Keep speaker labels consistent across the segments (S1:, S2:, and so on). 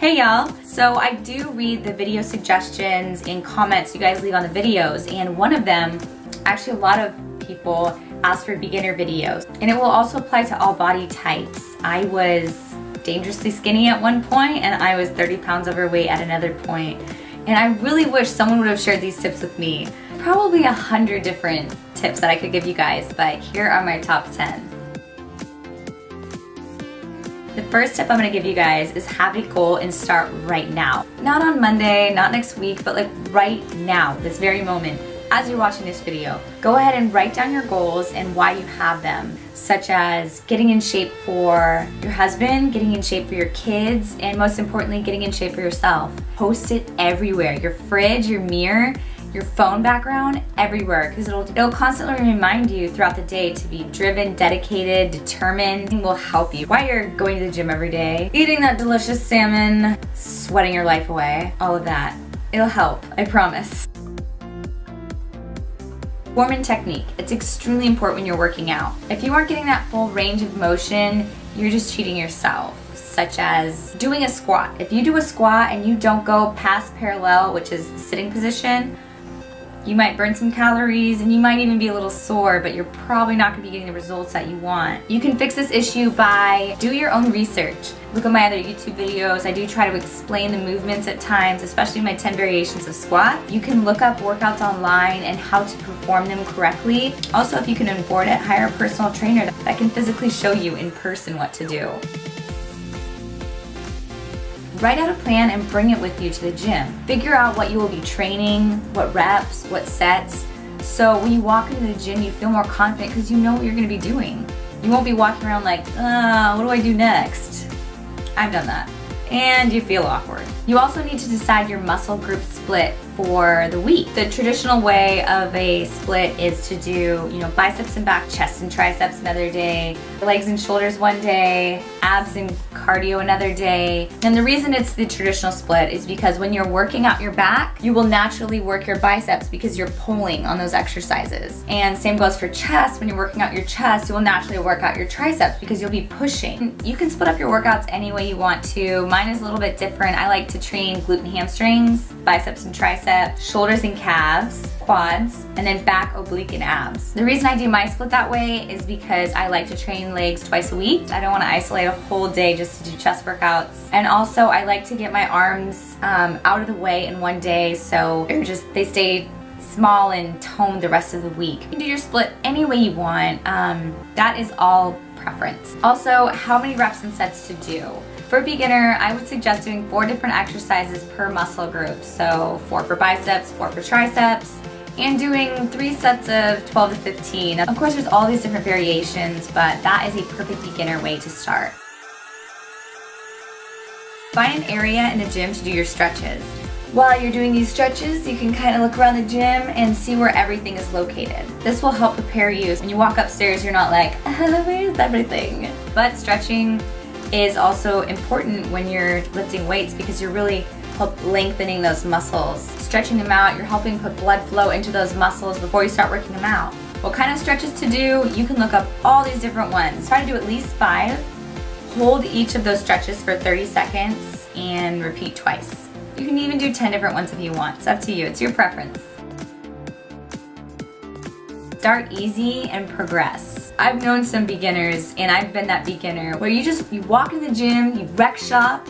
S1: Hey y'all! So I do read the video suggestions and comments you guys leave on the videos, and one of them, actually a lot of people ask for beginner videos, and it will also apply to all body types. I was dangerously skinny at one point, and I was 30 pounds overweight at another point, and I really wish someone would have shared these tips with me. Probably 100 different tips that I could give you guys, but here are my top 10. The first tip I'm going to give you guys is have a goal and start right now. Not on Monday, not next week, but like right now, this very moment. As you're watching this video, go ahead and write down your goals and why you have them, such as getting in shape for your husband, getting in shape for your kids, and most importantly, getting in shape for yourself. Post it everywhere, your fridge, your mirror, your phone background, everywhere, because it'll constantly remind you throughout the day to be driven, dedicated, determined, and will help you while you're going to the gym every day, eating that delicious salmon, sweating your life away, all of that. It'll help, I promise. Form and technique. It's extremely important when you're working out. If you aren't getting that full range of motion, you're just cheating yourself, such as doing a squat. If you do a squat and you don't go past parallel, which is the sitting position, you might burn some calories and you might even be a little sore, but you're probably not going to be getting the results that you want. You can fix this issue by do your own research. Look at my other YouTube videos. I do try to explain the movements at times, especially my 10 variations of squat. You can look up workouts online and how to perform them correctly. Also, if you can afford it, hire a personal trainer that can physically show you in person what to do. Write out a plan and bring it with you to the gym. Figure out what you will be training, what reps, what sets, so when you walk into the gym you feel more confident because you know what you're going to be doing. You won't be walking around like, what do I do next? I've done that. And you feel awkward. You also need to decide your muscle group split for the week. The traditional way of a split is to do, biceps and back, chest and triceps another day, legs and shoulders one day, abs and cardio another day. And the reason it's the traditional split is because when you're working out your back, you will naturally work your biceps because you're pulling on those exercises. And same goes for chest. When you're working out your chest, you will naturally work out your triceps because you'll be pushing. You can split up your workouts any way you want to. Mine is a little bit different. I like to train glute and hamstrings, biceps and triceps, shoulders and calves, quads, and then back, oblique, and abs. The reason I do my split that way is because I like to train legs twice a week. I don't want to isolate a whole day just to do chest workouts. And also I like to get my arms out of the way in one day so they stay small and toned the rest of the week. You can do your split any way you want. That is all preference. Also, how many reps and sets to do. For a beginner, I would suggest doing 4 different exercises per muscle group. So 4 for biceps, 4 for triceps, and doing 3 sets of 12 to 15. Of course, there's all these different variations, but that is a perfect beginner way to start. Find an area in the gym to do your stretches. While you're doing these stretches, you can kind of look around the gym and see where everything is located. This will help prepare you. When you walk upstairs, you're not like, where's everything? But stretching is also important when you're lifting weights because you're really lengthening those muscles. Stretching them out, you're helping put blood flow into those muscles before you start working them out. What kind of stretches to do? You can look up all these different ones. Try to do at least 5. Hold each of those stretches for 30 seconds and repeat twice. You can even do 10 different ones if you want. It's up to you. It's your preference. Start easy and progress. I've known some beginners, and I've been that beginner, where you walk in the gym, you rec shop,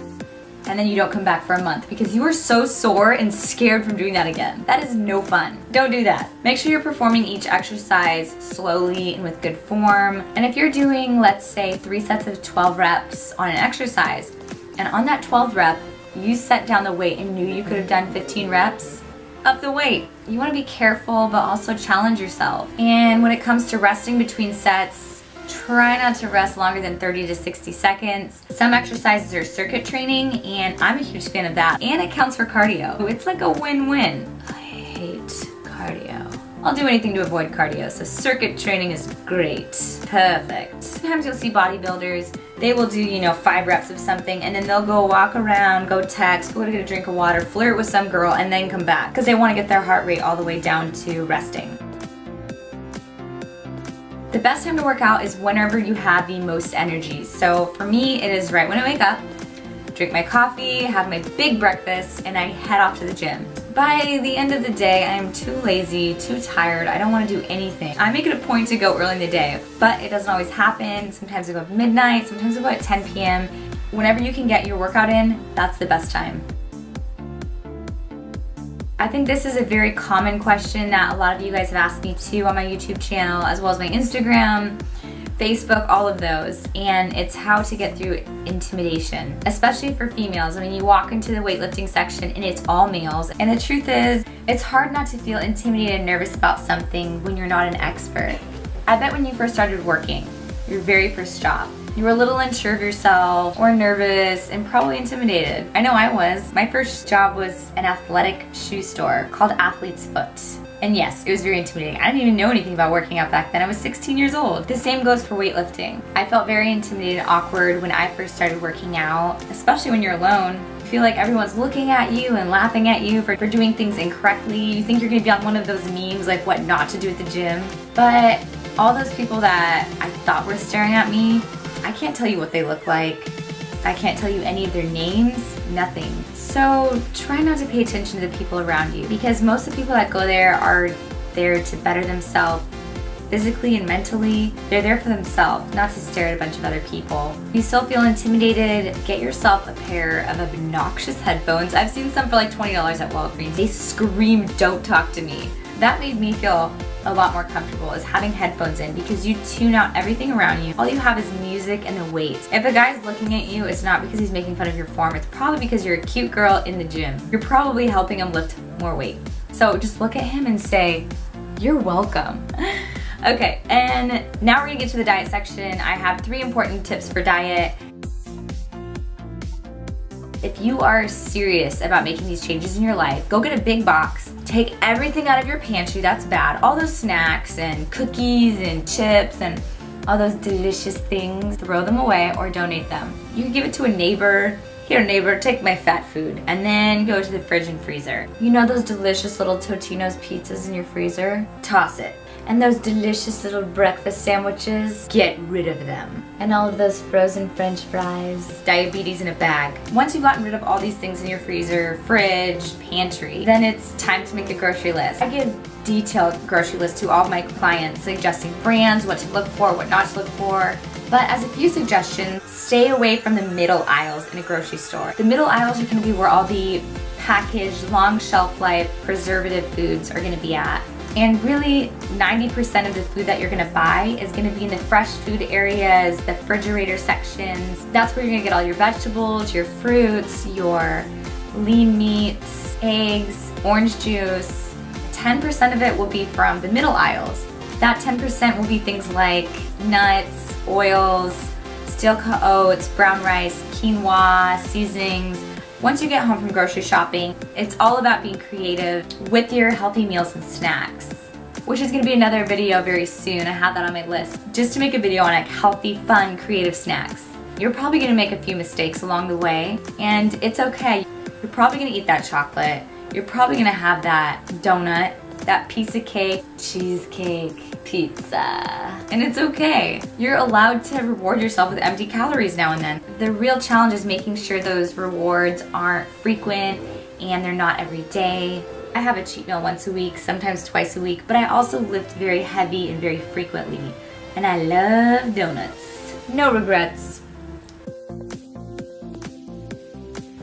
S1: and then you don't come back for a month because you are so sore and scared from doing that again. That is no fun. Don't do that. Make sure you're performing each exercise slowly and with good form. And if you're doing, let's say, 3 sets of 12 reps on an exercise, and on that 12th rep, you set down the weight and knew you could have done 15 reps, up the weight. You want to be careful, but also challenge yourself. And when it comes to resting between sets, try not to rest longer than 30 to 60 seconds. Some exercises are circuit training, and I'm a huge fan of that. And it counts for cardio. It's like a win-win. I hate cardio. I'll do anything to avoid cardio, so circuit training is great. Perfect. Sometimes you'll see bodybuilders, they will do, 5 reps of something, and then they'll go walk around, go text, go to get a drink of water, flirt with some girl, and then come back because they want to get their heart rate all the way down to resting. The best time to work out is whenever you have the most energy. So for me, it is right when I wake up. drink my coffee, have my big breakfast, and I head off to the gym. By the end of the day, I'm too lazy, too tired, I don't want to do anything. I make it a point to go early in the day, but it doesn't always happen. Sometimes I go at midnight, sometimes I go at 10 p.m. Whenever you can get your workout in, that's the best time. I think this is a very common question that a lot of you guys have asked me too on my YouTube channel, as well as my Instagram, Facebook, all of those, and it's how to get through intimidation, especially for females. I mean, you walk into the weightlifting section and it's all males, and the truth is, it's hard not to feel intimidated and nervous about something when you're not an expert. I bet when you first started working, your very first job, you were a little unsure of yourself or nervous and probably intimidated. I know I was. My first job was an athletic shoe store called Athlete's Foot. And yes, it was very intimidating. I didn't even know anything about working out back then. I was 16 years old. The same goes for weightlifting. I felt very intimidated and awkward when I first started working out, especially when you're alone. You feel like everyone's looking at you and laughing at you for doing things incorrectly. You think you're gonna be on one of those memes like what not to do at the gym. But all those people that I thought were staring at me, I can't tell you what they look like. I can't tell you any of their names, nothing. So try not to pay attention to the people around you, because most of the people that go there are there to better themselves physically and mentally. They're there for themselves, not to stare at a bunch of other people. If you still feel intimidated, get yourself a pair of obnoxious headphones. I've seen some for like $20 at Walgreens. They scream, "Don't talk to me." That made me feel a lot more comfortable, is having headphones in, because you tune out everything around you. All you have is music and the weights. If a guy's looking at you, it's not because he's making fun of your form. It's probably because you're a cute girl in the gym. You're probably helping him lift more weight. So just look at him and say, "You're welcome." Okay, and now we're gonna get to the diet section. I have 3 important tips for diet. If you are serious about making these changes in your life, go get a big box. Take everything out of your pantry that's bad. All those snacks and cookies and chips and all those delicious things. Throw them away or donate them. You can give it to a neighbor. "Here, neighbor, take my fat food." And then go to the fridge and freezer. You know those delicious little Totino's pizzas in your freezer? Toss it. And those delicious little breakfast sandwiches, get rid of them. And all of those frozen French fries, diabetes in a bag. Once you've gotten rid of all these things in your freezer, fridge, pantry, then it's time to make a grocery list. I give detailed grocery lists to all of my clients, suggesting brands, what to look for, what not to look for. But as a few suggestions, stay away from the middle aisles in a grocery store. The middle aisles are gonna be where all the packaged, long shelf life, preservative foods are gonna be at. And really, 90% of the food that you're gonna buy is gonna be in the fresh food areas, the refrigerator sections. That's where you're gonna get all your vegetables, your fruits, your lean meats, eggs, orange juice. 10% of it will be from the middle aisles. That 10% will be things like nuts, oils, steel-cut oats, brown rice, quinoa, seasonings. Once you get home from grocery shopping, it's all about being creative with your healthy meals and snacks, which is gonna be another video very soon. I have that on my list, just to make a video on like healthy, fun, creative snacks. You're probably gonna make a few mistakes along the way, and it's okay. You're probably gonna eat that chocolate. You're probably gonna have that donut, that piece of cake, cheesecake, pizza, and it's okay. You're allowed to reward yourself with empty calories now and then. The real challenge is making sure those rewards aren't frequent and they're not every day. I have a cheat meal once a week, sometimes twice a week, but I also lift very heavy and very frequently. And I love donuts. No regrets.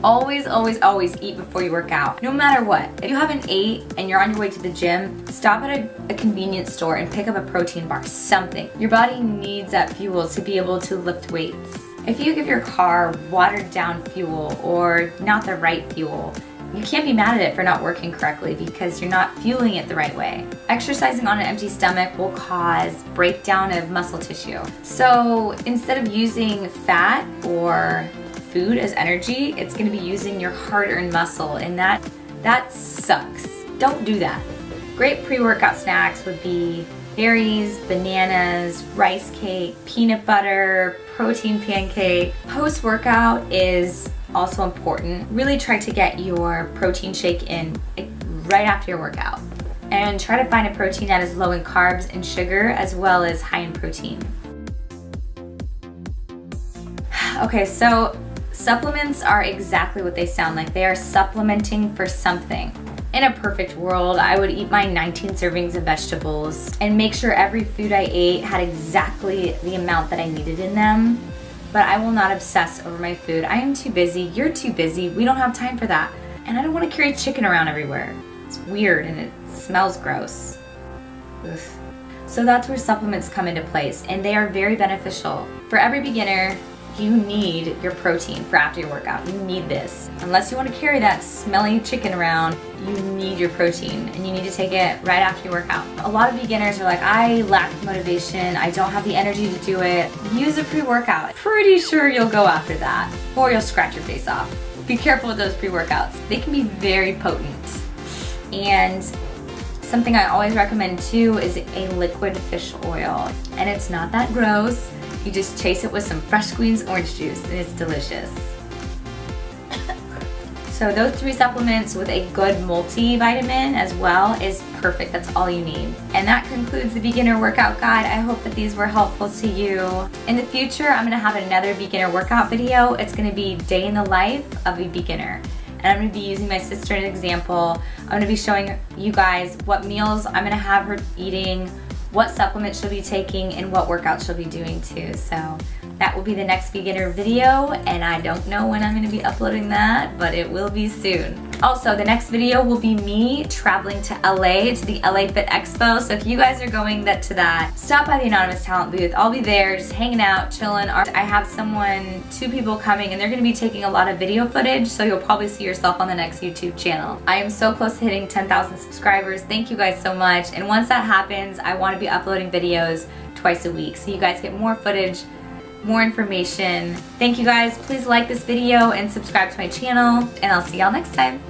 S1: Always, always, always eat before you work out, no matter what. If you haven't ate and you're on your way to the gym, stop at a convenience store and pick up a protein bar, something. Your body needs that fuel to be able to lift weights. If you give your car watered down fuel or not the right fuel, you can't be mad at it for not working correctly because you're not fueling it the right way. Exercising on an empty stomach will cause breakdown of muscle tissue. So instead of using fat or food as energy, it's gonna be using your hard-earned muscle, and that sucks. Don't do that. Great pre-workout snacks would be berries, bananas, rice cake, peanut butter, protein pancake. Post-workout is also important. Really try to get your protein shake in right after your workout. And try to find a protein that is low in carbs and sugar, as well as high in protein. Okay, so Supplements are exactly what they sound like. They are supplementing for something. In a perfect world, I would eat my 19 servings of vegetables and make sure every food I ate had exactly the amount that I needed in them. But I will not obsess over my food. I am too busy, you're too busy, we don't have time for that. And I don't want to carry chicken around everywhere. It's weird and it smells gross. Ugh. So that's where supplements come into place, and they are very beneficial. For every beginner, you need your protein for after your workout. You need this. Unless you want to carry that smelly chicken around, you need your protein, and you need to take it right after your workout. A lot of beginners are like, I lack motivation, I don't have the energy to do it. Use a pre-workout. Pretty sure you'll go after that, or you'll scratch your face off. Be careful with those pre-workouts. They can be very potent. And something I always recommend too is a liquid fish oil. And it's not that gross. You just chase it with some fresh squeezed orange juice and it's delicious. So those 3 supplements with a good multivitamin as well is perfect. That's all you need. And that concludes the beginner workout guide. I hope that these were helpful to you. In the future, I'm gonna have another beginner workout video. It's gonna be day in the life of a beginner. And I'm gonna be using my sister as an example. I'm gonna be showing you guys what meals I'm gonna have her eating, what supplements she'll be taking, and what workouts she'll be doing too. So that will be the next beginner video, and I don't know when I'm gonna be uploading that, but it will be soon. Also, the next video will be me traveling to LA, to the LA Fit Expo. So if you guys are going to that, stop by the Anonymous Talent booth. I'll be there just hanging out, chilling. I have 2 people coming, and they're gonna be taking a lot of video footage, so you'll probably see yourself on the next YouTube channel. I am so close to hitting 10,000 subscribers. Thank you guys so much. And once that happens, I wanna be uploading videos twice a week, so you guys get more footage, more information. Thank you guys. Please like this video and subscribe to my channel, and I'll see y'all next time.